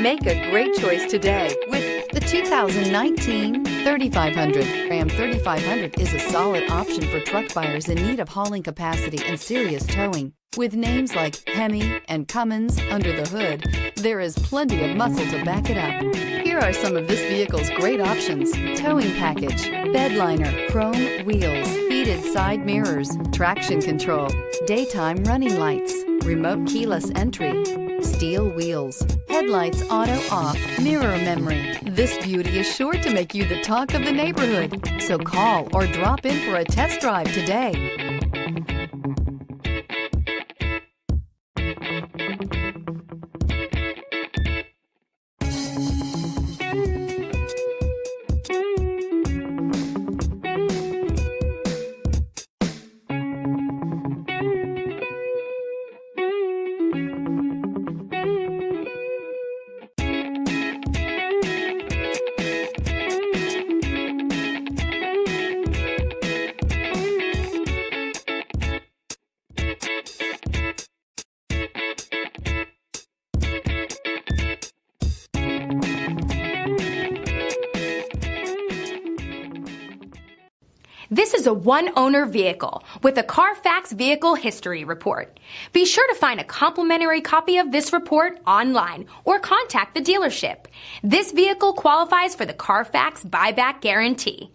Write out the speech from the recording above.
Make a great choice today with the 2019 3500. Ram 3500 is a solid option for truck buyers in need of hauling capacity and serious towing. With names like Hemi and Cummins under the hood, there is plenty of muscle to back it up. Here are some of this vehicle's great options: towing package, bed liner, chrome wheels, heated side mirrors, traction control, daytime running lights, remote keyless entry, steel wheels, headlights auto off, mirror memory. This beauty is sure to make you the talk of the neighborhood. So call or drop in for a test drive today. This is a one-owner vehicle with a Carfax Vehicle History Report. Be sure to find a complimentary copy of this report online or contact the dealership. This vehicle qualifies for the Carfax Buyback Guarantee.